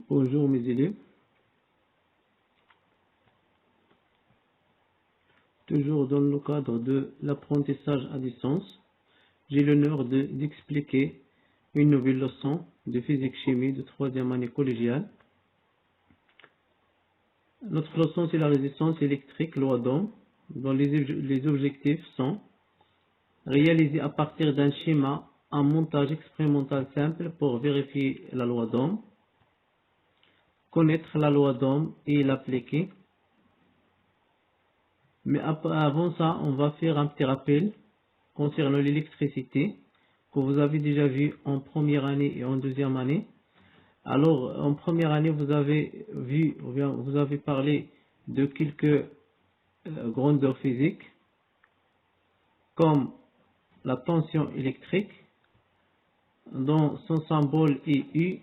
Bonjour mes élèves, toujours dans le cadre de l'apprentissage à distance, j'ai l'honneur d'expliquer une nouvelle leçon de physique-chimie de 3e année collégiale. Notre leçon c'est la résistance électrique, loi d'Ohm, dont les objectifs sont réaliser à partir d'un schéma un montage expérimental simple pour vérifier la loi d'Ohm, connaître la loi d'Ohm et l'appliquer. Mais avant ça, on va faire un petit rappel concernant l'électricité que vous avez déjà vu en première année et en deuxième année. Alors, en première année, vous avez vu, ou bien vous avez parlé de quelques grandeurs physiques, comme la tension électrique, dont son symbole est U,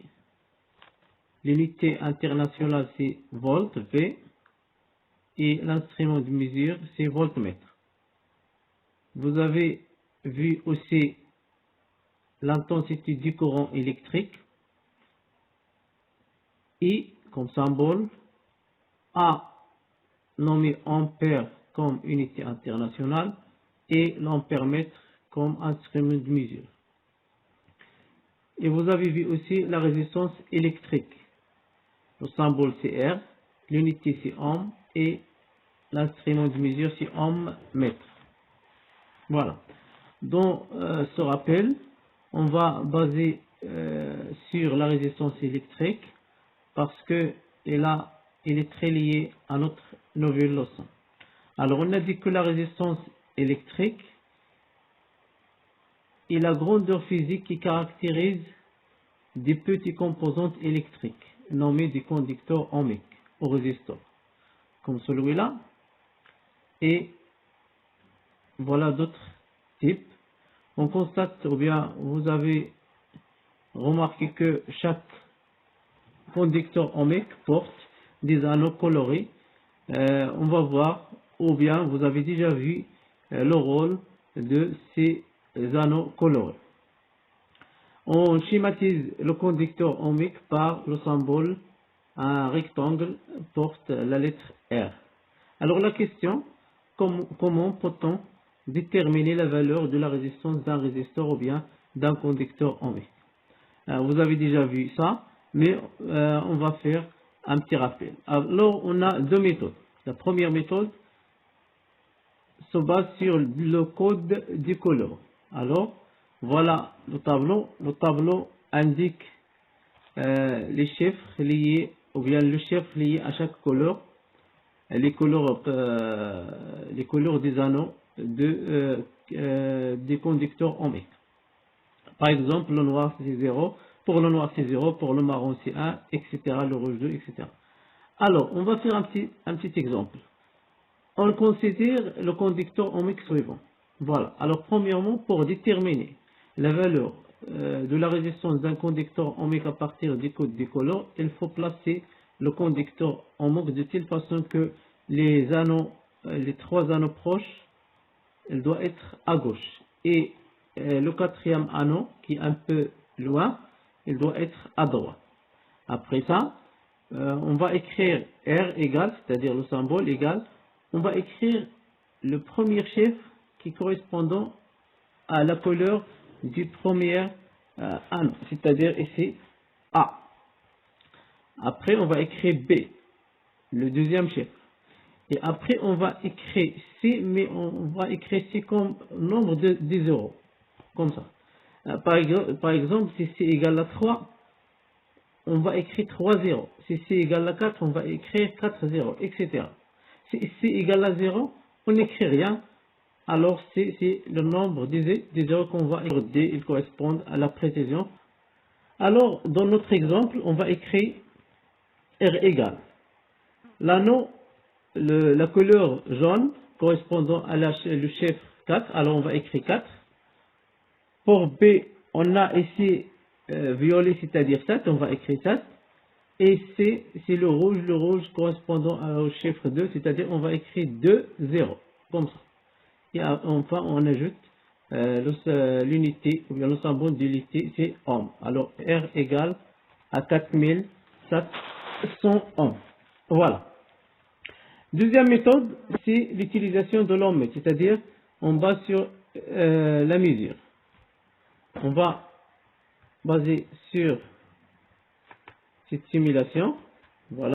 l'unité internationale c'est volt, V, et l'instrument de mesure c'est voltmètre. Vous avez vu aussi l'intensité du courant électrique, I comme symbole, A nommé ampère comme unité internationale et l'ampère-mètre comme instrument de mesure. Et vous avez vu aussi la résistance électrique. Le symbole c'est R, l'unité c'est ohm et l'instrument de mesure c'est ohm-mètre. Voilà. Dans ce rappel, on va baser sur la résistance électrique parce que elle est très liée à notre nouvelle leçon. Alors, on a dit que la résistance électrique est la grandeur physique qui caractérise des petits composantes électriques nommés des conducteurs ohmiques ou résistors, comme celui-là. Et voilà d'autres types. On constate, ou bien vous avez remarqué que chaque conducteur ohmique porte des anneaux colorés. On va voir, ou bien vous avez déjà vu le rôle de ces anneaux colorés. On schématise le conducteur ohmique par le symbole, un rectangle porte la lettre R. Alors la question, comment peut-on déterminer la valeur de la résistance d'un résisteur ou bien d'un conducteur ohmique? Vous avez déjà vu ça, mais on va faire un petit rappel. Alors on a deux méthodes. La première méthode se base sur le code du couleur. Alors voilà le tableau. Le tableau indique les chiffres liés, ou bien le chiffre lié à chaque couleur, les couleurs des anneaux des conducteurs ohmiques. Par exemple, le noir c'est 0, pour le noir c'est 0, pour le marron c'est 1, etc. Le rouge 2, etc. Alors, on va faire un petit exemple. On considère le conducteur ohmique suivant. Voilà. Alors, premièrement, pour déterminer la valeur de la résistance d'un conducteur ohmique à partir du code du couleur, il faut placer le conducteur ohmique de telle façon que les anneaux, les trois anneaux proches, il doit être à gauche. Et le quatrième anneau, qui est un peu loin, il doit être à droite. Après ça, on va écrire R égale, c'est-à-dire le symbole égal, on va écrire le premier chiffre qui correspond à la couleur du premier anneau, c'est-à-dire ici A. Après, on va écrire B, le deuxième chiffre. Et après, on va écrire C, mais on va écrire C comme nombre de zéros, comme ça. Par exemple, si C égale à 3, on va écrire 3 zéros. Si C égale à 4, on va écrire 4 zéros, etc. Si C égale à 0, on n'écrit rien. Alors, c'est le nombre des zéros qu'on va écrire. D, ils correspondent à la précision. Alors, dans notre exemple, on va écrire R égale. L'anneau, la couleur jaune correspondant à le chiffre 4, alors on va écrire 4. Pour B, on a ici violet, c'est-à-dire 7, on va écrire 7. Et C, c'est le rouge correspondant au chiffre 2, c'est-à-dire on va écrire 2, 0, comme ça. Et enfin, on ajoute l'unité, ou bien le symbole d'unité, c'est ohm. Alors, R égale à 4000 400 ohms. Voilà. Deuxième méthode, c'est l'utilisation de l'ohmmètre, c'est-à-dire on base sur la mesure. On va baser sur cette simulation. Voilà.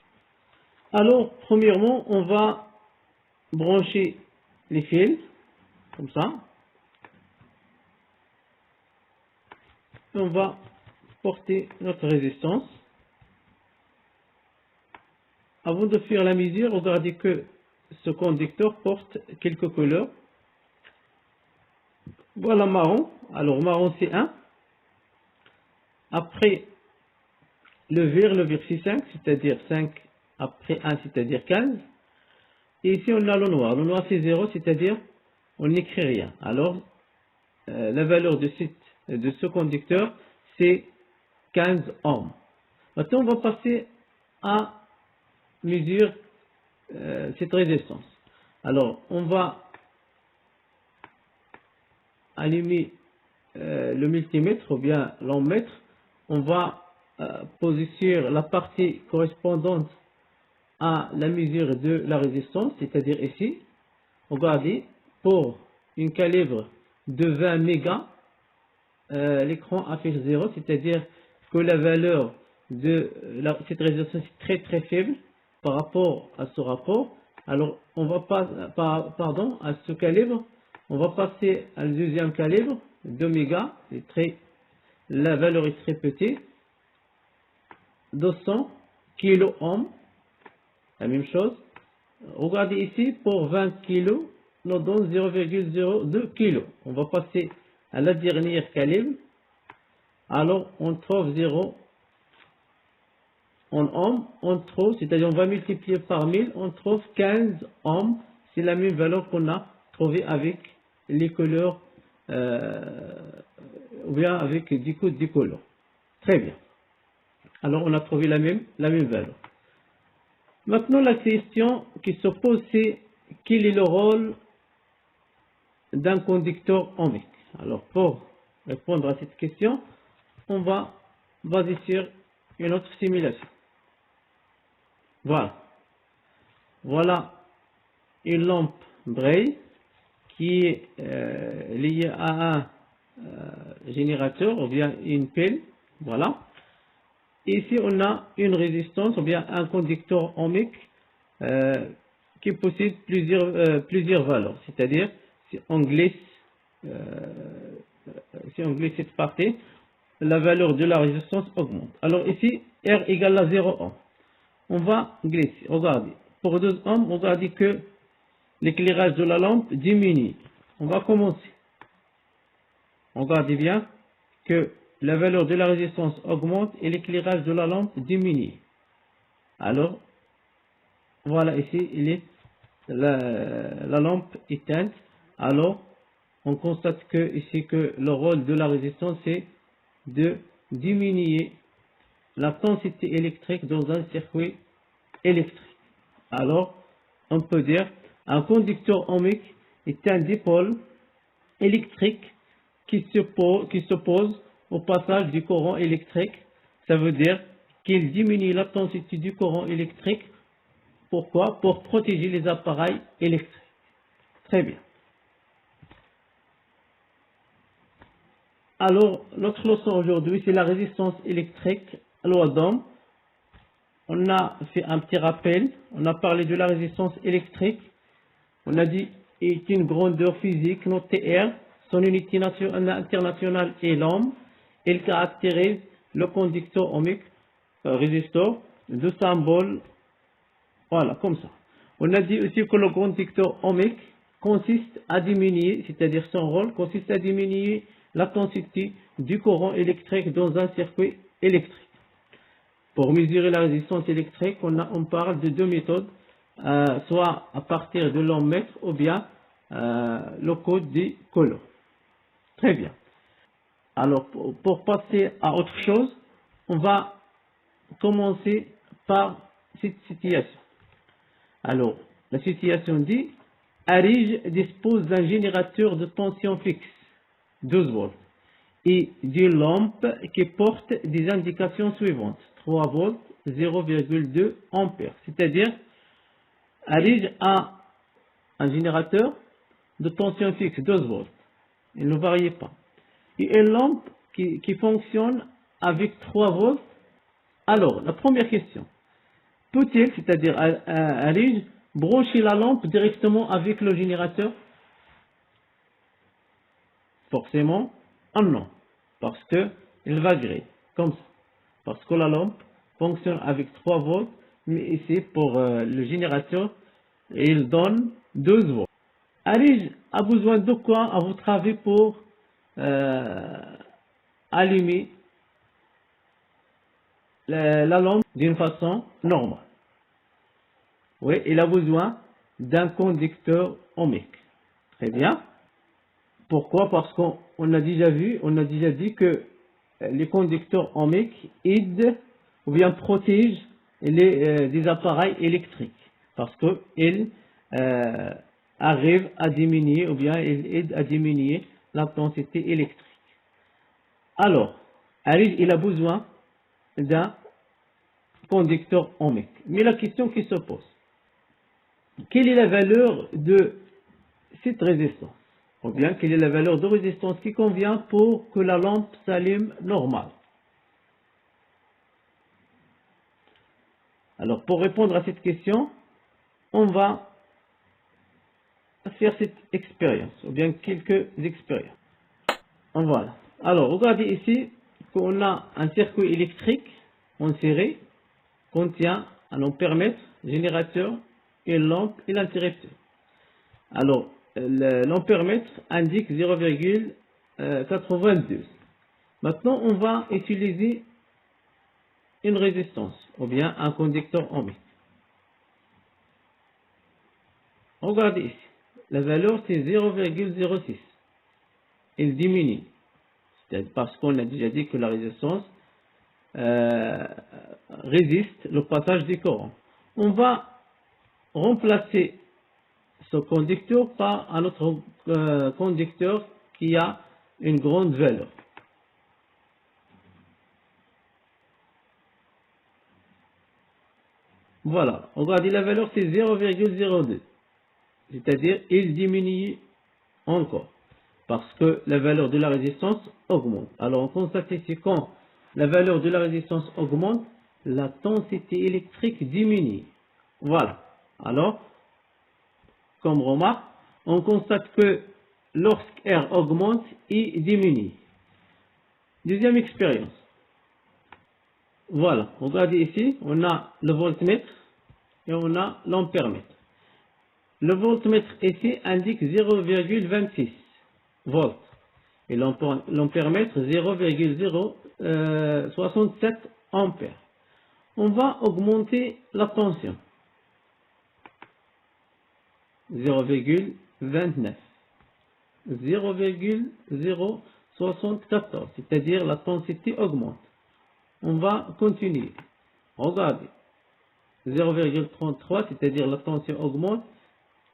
Alors, premièrement, on va brancher les fils, comme ça. On va porter notre résistance. Avant de faire la mesure, regardez que ce conducteur porte quelques couleurs. Voilà marron. Alors marron c'est 1. Après le vert c'est 5, c'est-à-dire 5 après 1, c'est-à-dire 15. Et ici on a le noir. Le noir c'est 0, c'est-à-dire on n'écrit rien. Alors la valeur de ce conducteur c'est 15 ohms. Maintenant on va passer à mesure cette résistance. Alors on va allumer le multimètre ou bien l'ohmmètre. On va poser sur la partie correspondante à la mesure de la résistance, c'est-à-dire ici. Regardez, pour une calibre de 20 mégas, l'écran affiche 0, c'est-à-dire que la valeur de cette résistance est très faible par rapport à ce rapport. Alors on va pas à ce calibre, on va passer à le deuxième calibre, 2 mégas, la valeur est très petite, 200 kilo ohms, la même chose. Regardez ici, pour 20 kg, nous donne 0,02 kg. On va passer à la dernière calibre. Alors, on trouve 0 en ohms, on trouve, c'est-à-dire on va multiplier par 1000, on trouve 15 ohms. C'est la même valeur qu'on a trouvée avec les couleurs, ou bien avec du coup des couleurs. Très bien. Alors, on a trouvé la même valeur. Maintenant, la question qui se pose, c'est quel est le rôle d'un conducteur ohmique? Alors, pour répondre à cette question, on va baser sur une autre simulation. Voilà une lampe Braille qui est liée à un générateur ou bien une pile. Voilà. Ici, on a une résistance ou bien un conducteur ohmique qui possède plusieurs valeurs. C'est-à-dire, si on glisse cette partie, la valeur de la résistance augmente. Alors ici, R égale à 0 ohm. On va glisser. Regardez. Pour 12 ohms, regardez que l'éclairage de la lampe diminue. On va commencer. Regardez bien que la valeur de la résistance augmente et l'éclairage de la lampe diminue. Alors, voilà ici, la lampe éteinte. Alors, on constate que le rôle de la résistance c'est de diminuer la densité électrique dans un circuit électrique. Alors, on peut dire un conducteur ohmique est un dipôle électrique qui s'oppose au passage du courant électrique. Ça veut dire qu'il diminue la densité du courant électrique. Pourquoi? Pour protéger les appareils électriques. Très bien. Alors, notre leçon aujourd'hui, c'est la résistance électrique, loi d'Ohm. On a fait un petit rappel. On a parlé de la résistance électrique. On a dit est une grandeur physique notée R. Son unité internationale est l'ohm. Elle caractérise le conducteur ohmique, résisteur, de symbole, voilà, comme ça. On a dit aussi que le conducteur ohmique consiste à diminuer, c'est-à-dire son rôle consiste à diminuer la densité du courant électrique dans un circuit électrique. Pour mesurer la résistance électrique, on parle de deux méthodes, soit à partir de l'ohmmètre ou bien le code des coulombs. Très bien. Alors, pour passer à autre chose, on va commencer par cette situation. Alors, la situation dit, Arij dispose d'un générateur de tension fixe, 12 volts, et d'une lampe qui porte des indications suivantes, 3 volts 0,2 ampères. C'est-à-dire, Alige a un générateur de tension fixe 12 volts. Il ne varie pas. Et une lampe qui fonctionne avec 3 volts. Alors, la première question. Peut-il, c'est-à-dire Alige, brancher la lampe directement avec le générateur? Forcément, non. Parce que il va griller, comme ça. Parce que la lampe fonctionne avec 3 volts, mais ici, pour le générateur, il donne 12 volts. Alige a besoin de quoi, à votre avis, pour allumer la lampe d'une façon normale? Oui, il a besoin d'un conducteur ohmique. Très bien. Pourquoi? Parce qu'on a déjà vu, on a déjà dit que les conducteurs ohmiques aident ou bien protègent des appareils électriques. Parce qu'ils arrivent à diminuer ou bien ils aident à diminuer l'intensité électrique. Alors, il a besoin d'un conducteur ohmique. Mais la question qui se pose, quelle est la valeur de cette résistance? Ou bien, quelle est la valeur de résistance qui convient pour que la lampe s'allume normale? Alors, pour répondre à cette question, on va faire cette expérience, ou bien quelques expériences. Voilà. Alors, regardez ici qu'on a un circuit électrique en série contient un ampèremètre, générateur, une lampe et l'interrupteur. Alors, l'ampèremètre indique 0,92. Maintenant, on va utiliser une résistance ou bien un conducteur ohmique. Regardez ici. La valeur, c'est 0,06. Il diminue. C'est parce qu'on a déjà dit que la résistance résiste le passage du courant. On va remplacer ce conducteur par un autre conducteur qui a une grande valeur. Voilà, regardez, la valeur c'est 0,02. C'est-à-dire, il diminue encore. Parce que la valeur de la résistance augmente. Alors, on constate ici quand la valeur de la résistance augmente, la densité électrique diminue. Voilà. Alors, comme remarque, on constate que lorsque R augmente, I diminue. Deuxième expérience. Voilà. Regardez ici, on a le voltmètre et on a l'ampèremètre. Le voltmètre ici indique 0,26 volts et l'ampèremètre 0,067 ampères. On va augmenter la tension. 0,29. 0,074, c'est-à-dire la densité augmente. On va continuer. Regardez. 0,33, c'est-à-dire la tension augmente.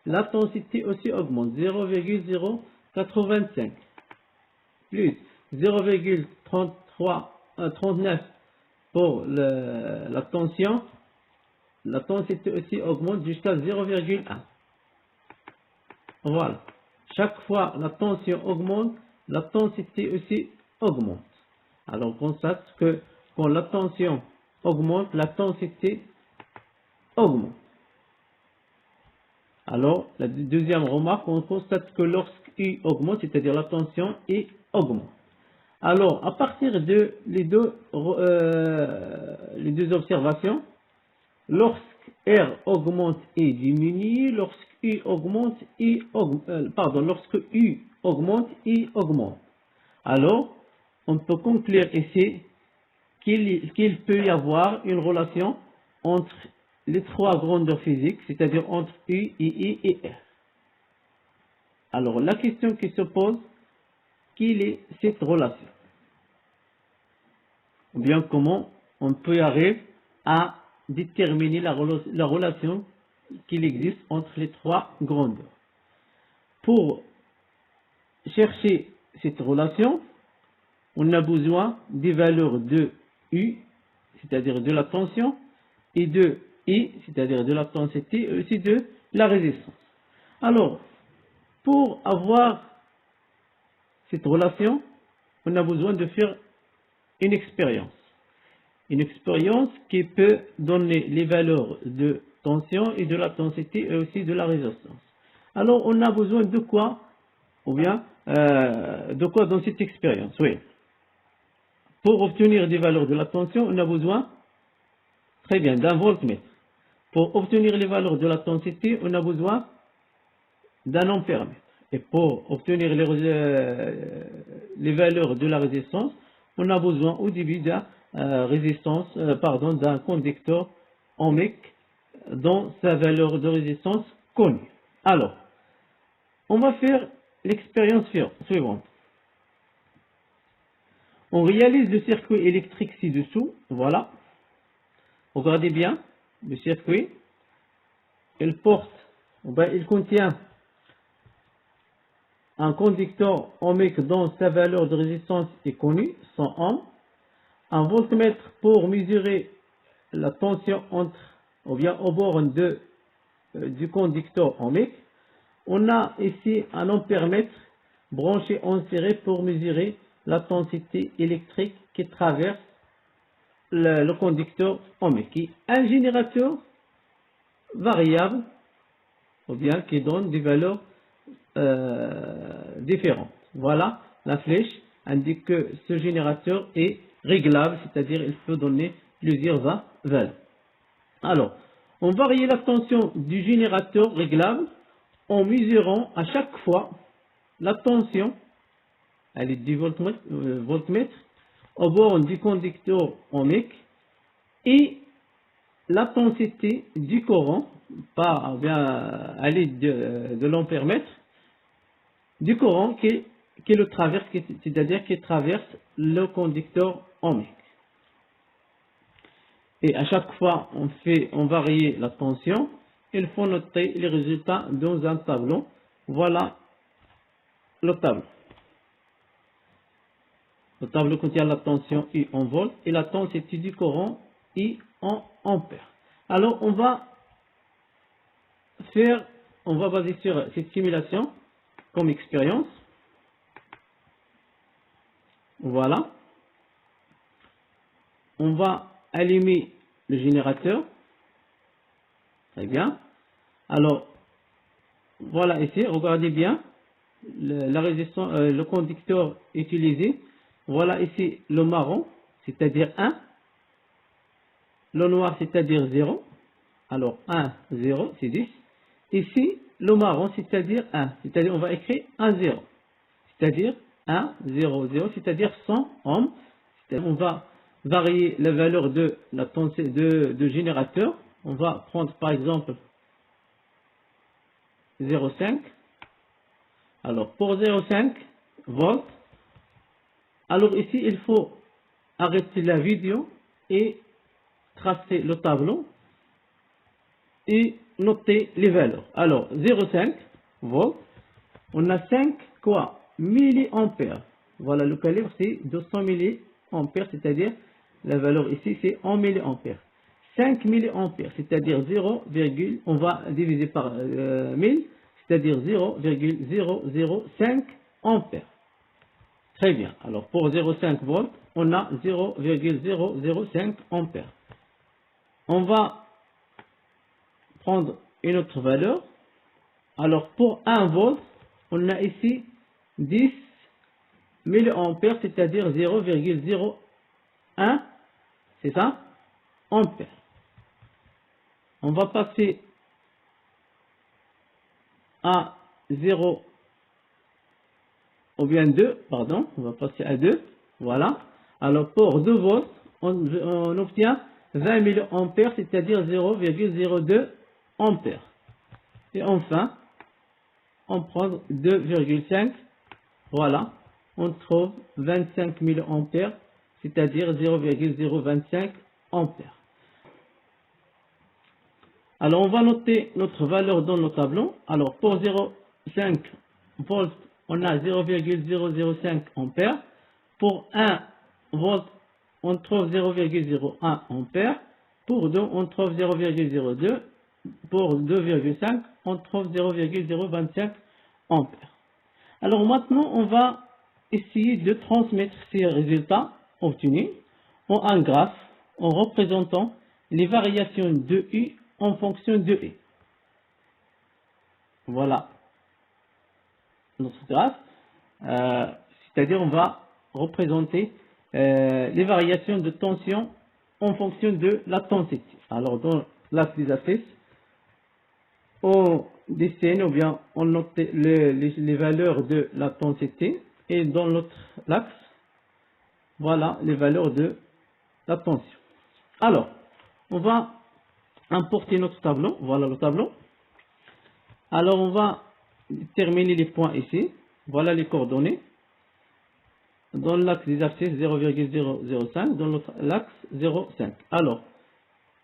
La densité aussi augmente, 0,085 plus 0,39 pour la tension. La densité aussi augmente jusqu'à 0,1. Voilà. Chaque fois la tension augmente, la densité aussi augmente. Alors on constate que quand la tension augmente, la densité augmente. Alors, la deuxième remarque, on constate que lorsque U augmente, c'est-à-dire la tension I augmente. Alors, à partir de les deux observations, lorsque R augmente et diminue, lorsque U augmente, lorsque U augmente, I augmente. Alors, on peut conclure ici qu'il peut y avoir une relation entre les trois grandeurs physiques, c'est-à-dire entre U, I et R. Alors, la question qui se pose, quelle est cette relation? Ou bien comment on peut arriver à déterminer la relation qu'il existe entre les trois grandeurs. Pour chercher cette relation, on a besoin des valeurs de U, c'est-à-dire de la tension, et de I, c'est-à-dire de la densité, et aussi de la résistance. Alors, pour avoir cette relation, on a besoin de faire une expérience. Une expérience qui peut donner les valeurs de tension et de la densité et aussi de la résistance. Alors, on a besoin de quoi? Ou bien, de quoi dans cette expérience? Oui. Pour obtenir des valeurs de la tension, on a besoin, très bien, d'un voltmètre. Pour obtenir les valeurs de la densité, on a besoin d'un ampèremètre. Et pour obtenir les valeurs de la résistance, on a besoin au début d'un d'un conducteur ohmique dont sa valeur de résistance connue. Alors, on va faire l'expérience suivante. On réalise le circuit électrique ci-dessous. Voilà. Regardez bien le circuit. Il contient un conducteur ohmique dont sa valeur de résistance est connue, 100 ohms. Un voltmètre pour mesurer la tension aux bornes du conducteur ohmique. On a ici un ampèremètre branché en série pour mesurer la densité électrique qui traverse le conducteur ohmique. Un générateur variable, ou bien qui donne des valeurs différentes. Voilà, la flèche indique que ce générateur est réglable, c'est-à-dire il peut donner plusieurs valeurs. Alors, on varie la tension du générateur réglable en mesurant à chaque fois la tension, elle est du voltmètre, au bord du conducteur ohmique et la densité du courant à l'aide de l'ampèremètre du courant qui le traverse, c'est-à-dire qui traverse le conducteur ohmique. Et à chaque fois on varie la tension, il faut noter les résultats dans un tableau. Voilà le tableau. Le tableau contient la tension I en volts et la densité du courant I en ampères. Alors on va baser sur cette simulation comme expérience. Voilà. On va allumer le générateur. Très bien. Alors, voilà ici, regardez bien la résistance, le conducteur utilisé. Voilà ici le marron, c'est-à-dire 1. Le noir, c'est-à-dire 0. Alors, 1, 0, c'est 10. Ici, le marron, c'est-à-dire 1. C'est-à-dire, on va écrire 1, 0. C'est-à-dire 1, 0, 0, c'est-à-dire 100 ohms. On va varier la valeur de la tension de générateur. On va prendre par exemple 0,5. Alors, pour 0,5 volts, alors ici, il faut arrêter la vidéo et tracer le tableau et noter les valeurs. Alors, 0,5 volts, on a 5 quoi? Milliampères. Voilà, le calibre, c'est 200 milliampères, c'est-à-dire la valeur ici, c'est en milliampères. 5 milliampères, c'est-à-dire 0, on va diviser par 1000, c'est-à-dire 0,005 ampères. Très bien. Alors, pour 0,5 volts, on a 0,005 ampères. On va prendre une autre valeur. Alors, pour 1 volt, on a ici 10 milliampères, c'est-à-dire 0,01, c'est ça, ampères. On va passer à 0, ou bien 2, pardon, on va passer à 2, voilà. Alors pour 2 volts, on obtient 20 milliampères, c'est-à-dire 0,02 ampères. Et enfin, on prend 2,5, voilà, on trouve 25 milliampères, c'est-à-dire 0,025 ampères. Alors, on va noter notre valeur dans le tableau. Alors, pour 0,5 volts, on a 0,005 ampères. Pour 1 volt, on trouve 0,01 ampères. Pour 2, on trouve 0,02. Pour 2,5, on trouve 0,025 ampères. Alors maintenant, on va essayer de transmettre ces résultats obtenus en un graphe en représentant les variations de U en fonction de E. Voilà notre graphe. C'est-à-dire on va représenter les variations de tension en fonction de la densité. Alors dans l'axe des axes, on dessine ou bien on note les valeurs de la densité, et dans l'autre axe, voilà les valeurs de la tension. Alors, on va importer notre tableau. Voilà le tableau. Alors, on va terminer les points ici. Voilà les coordonnées. Dans l'axe des axes 0,005, dans l'autre axe 0,5. Alors,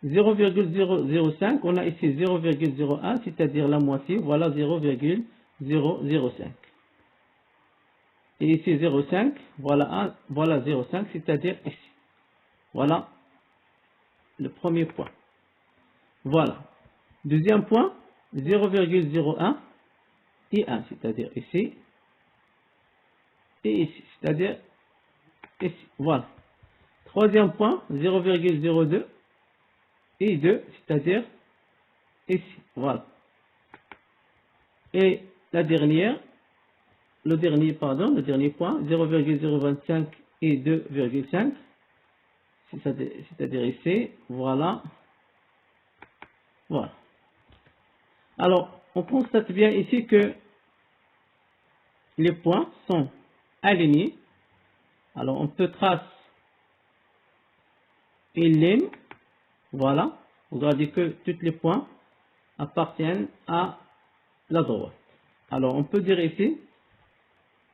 0,005, on a ici 0,01, c'est-à-dire la moitié. Voilà 0,005. Et ici 0,5, voilà 0,5, c'est-à-dire ici. Voilà le premier point. Voilà. Deuxième point, 0,01 et 1, c'est-à-dire ici et ici, c'est-à-dire ici. Voilà. Troisième point, 0,02 et 2, c'est-à-dire ici. Voilà. Et le dernier point, 0,025 et 2,5, c'est-à-dire ici. Voilà. Voilà. Alors, on constate bien ici que les points sont alignés. Alors, on peut tracer une ligne. Voilà. Vous regardez que tous les points appartiennent à la droite. Alors, on peut dire ici,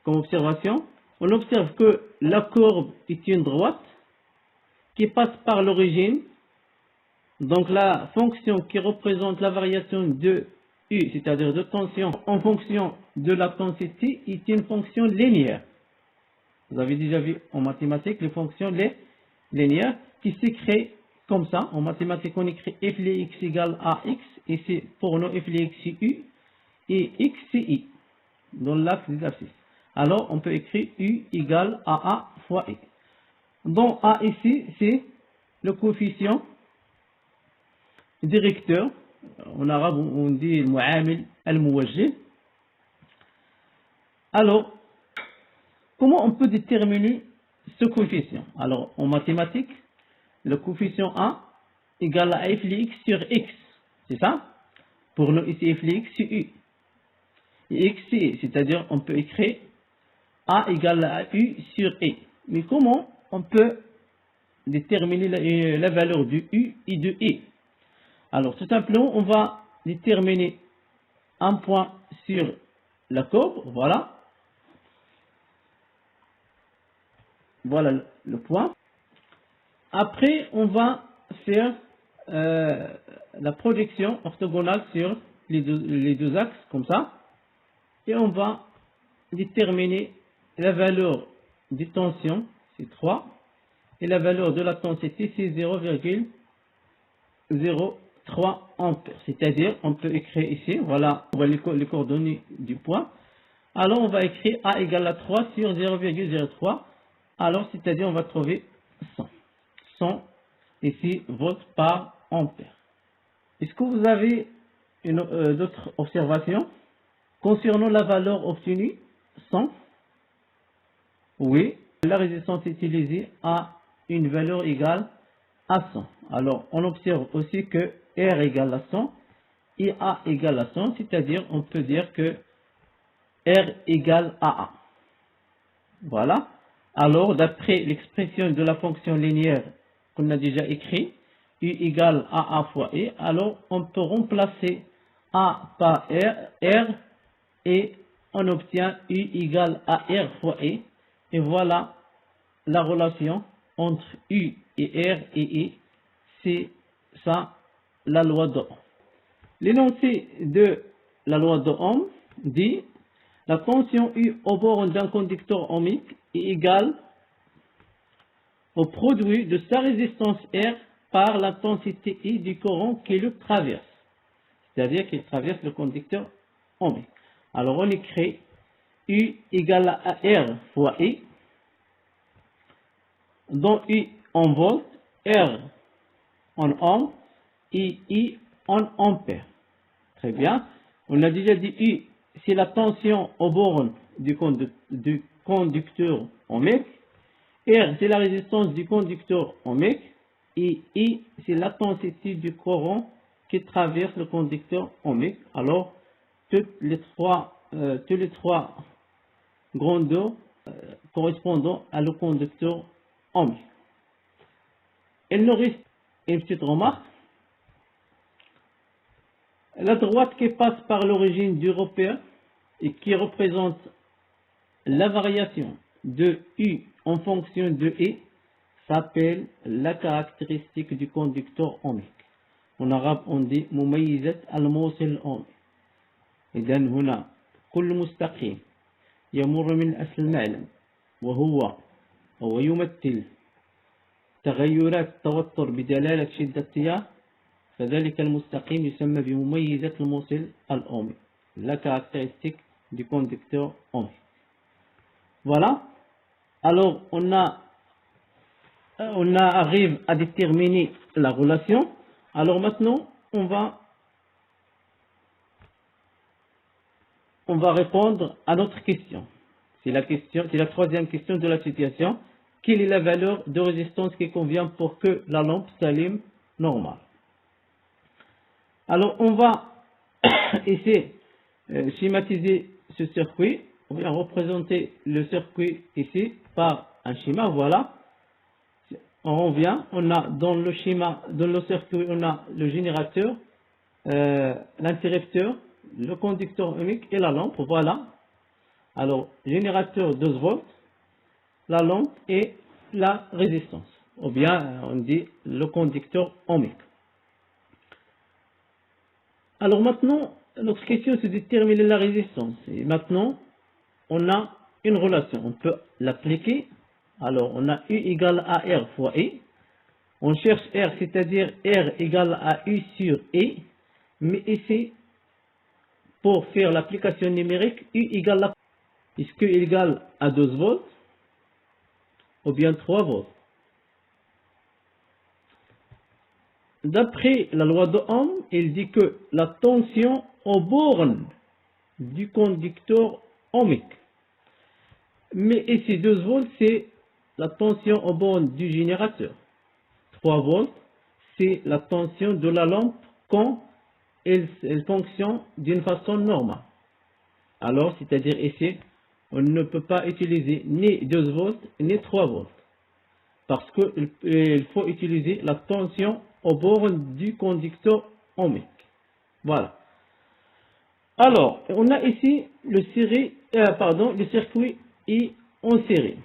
comme observation, on observe que la courbe est une droite qui passe par l'origine. Donc, la fonction qui représente la variation de U, c'est-à-dire de tension en fonction de la densité, est une fonction linéaire. Vous avez déjà vu en mathématiques les fonctions linéaires qui s'écrivent comme ça. En mathématiques, on écrit f de x égale à x, et c'est pour nous f de x c'est U, et x c'est I, dans l'axe des abscisses. Alors, on peut écrire U égale à A fois I. Donc, A ici, c'est le coefficient directeur. En arabe, on dit al-mu'amil al-muwajjih. Alors, comment on peut déterminer ce coefficient? Alors, en mathématiques, le coefficient A égale à f de x sur x. C'est ça? Pour nous, ici, f de x, c'est U. Et x, c'est I. C'est-à-dire, on peut écrire A égale à U sur I. Mais comment on peut déterminer la valeur de U et de I? Alors, tout simplement, on va déterminer un point sur la courbe. Voilà. Voilà le point. Après, on va faire la projection orthogonale sur les deux axes, comme ça. Et on va déterminer la valeur de tension, c'est 3. Et la valeur de la densité, c'est 0,03 ampères. C'est-à-dire, on peut écrire ici, voilà, on voit les coordonnées du point. Alors, on va écrire A égale à 3 sur 0,03. Alors, c'est-à-dire, on va trouver 100. 100, ici, volts par ampère. Est-ce que vous avez d'autres observations concernant la valeur obtenue? 100. Oui, la résistance utilisée a une valeur égale à 100. Alors, on observe aussi que R égale à 100 et A égale à 100, c'est-à-dire, on peut dire que R égale à A. Voilà. Alors, d'après l'expression de la fonction linéaire qu'on a déjà écrit, U égale à A fois E, alors on peut remplacer A par R, et on obtient U égale à R fois E. Et voilà la relation entre U et R et E. C'est ça la loi d'Ohm. L'énoncé de la loi d'Ohm dit: la tension U au bord d'un conducteur ohmique est égale au produit de sa résistance R par l'intensité I du courant qui le traverse. C'est-à-dire qu'il traverse le conducteur ohmique. Alors on écrit U égale à R fois I, dont U en volts, R en ohms, I en ampères. Très bien. On a déjà dit U, c'est la tension aux bornes du conducteur ohmique. R, c'est la résistance du conducteur ohmique. Et I, c'est l'intensité du courant qui traverse le conducteur ohmique. Alors, tous les trois grandeurs correspondant à le conducteur ohmique. Il nous reste une petite remarque. La droite qui passe par l'origine du repère et qui représente la variation de U en fonction de I s'appelle la caractéristique du conducteur ohmique. En arabe on dit مميزة الموصل الأومي. إذا هنا كل مستقيم يمر من أصل المعلم وهو يمثل تغيرات التوتر بدلالة شدة التيار، فذلك المستقيم يسمى بمميزة الموصل الأومي. La caractéristique du conducteur ohmique. Voilà. Alors on arrive à déterminer la relation. Alors maintenant on va répondre à notre question. C'est la troisième question de la situation. Quelle est la valeur de résistance qui convient pour que la lampe s'allume normale? Alors on va essayer de schématiser ce circuit. On va représenter le circuit ici par un schéma. Voilà. On revient. On a dans le schéma, dans le circuit, on a le générateur, l'interrupteur, le conducteur ohmique et la lampe. Voilà. Alors, générateur 12 volts, la lampe et la résistance. Ou bien, on dit le conducteur ohmique. Alors maintenant, notre question c'est de déterminer la résistance. Et maintenant, on a une relation. On peut l'appliquer. Alors, on a U égale à R fois I. On cherche R, c'est-à-dire R égale à U sur I. Mais ici, pour faire l'application numérique, U égale à... Est-ce que U égale à 12 volts ou bien 3 volts? D'après la loi de Ohm, il dit que la tension aux bornes du conducteur ohmique. Mais ici, 12 volts, c'est la tension aux bornes du générateur. 3 volts, c'est la tension de la lampe quand elle fonctionne d'une façon normale. Alors, c'est-à-dire ici, on ne peut pas utiliser ni 12 volts ni 3 volts. Parce qu'il faut utiliser la tension aux bornes du conducteur ohmique. Voilà. Alors, on a ici le circuit I en série.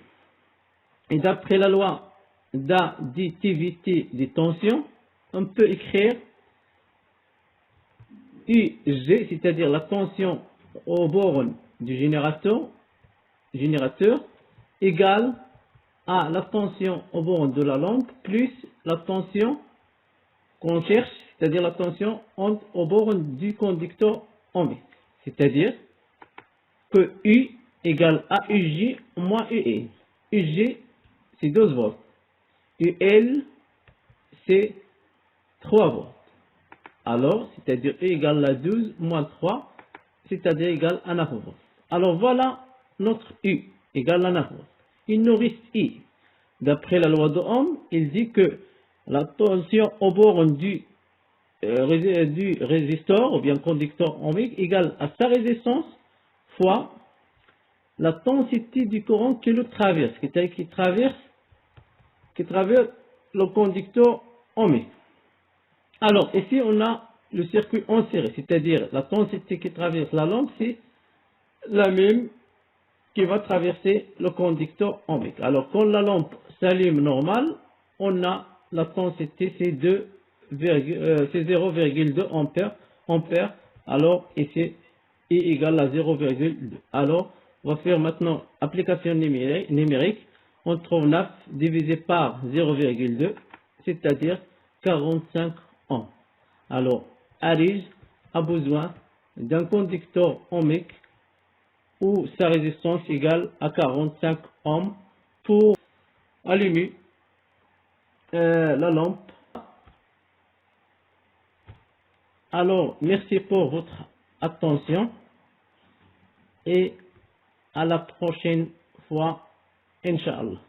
Et d'après la loi d'additivité des tensions, on peut écrire UG, c'est-à-dire la tension aux bornes du générateur, égale à la tension aux bornes de la lampe plus la tension qu'on cherche, c'est-à-dire la tension aux bornes du conducteur ohmique. C'est-à-dire que U égale à UJ moins UE. UG, c'est 12 volts. UL, c'est 3 volts. Alors, c'est-à-dire U égale à 12 moins 3, c'est-à-dire égal à 9 volts. Alors, voilà notre U égale à 9 volts. Il nous reste I. D'après la loi de Ohm, il dit que la tension aux bornes du résisteur ou bien conducteur ohmique égale à sa résistance fois la densité du courant qui le traverse, qui traverse le conducteur ohmique. Alors ici on a le circuit en série, c'est-à-dire la densité qui traverse la lampe, c'est la même qui va traverser le conducteur ohmique. Alors quand la lampe s'allume normale, on a la densité, c'est 0,2 ampères. Alors ici I égale à 0,2. Alors on va faire maintenant application numérique. on trouve 9 divisé par 0,2, c'est-à-dire 45 ohms. Alors, Arij a besoin d'un conducteur ohmique où sa résistance égale à 45 ohms pour allumer la lampe. Alors, merci pour votre attention et à la prochaine fois, Inch'Allah.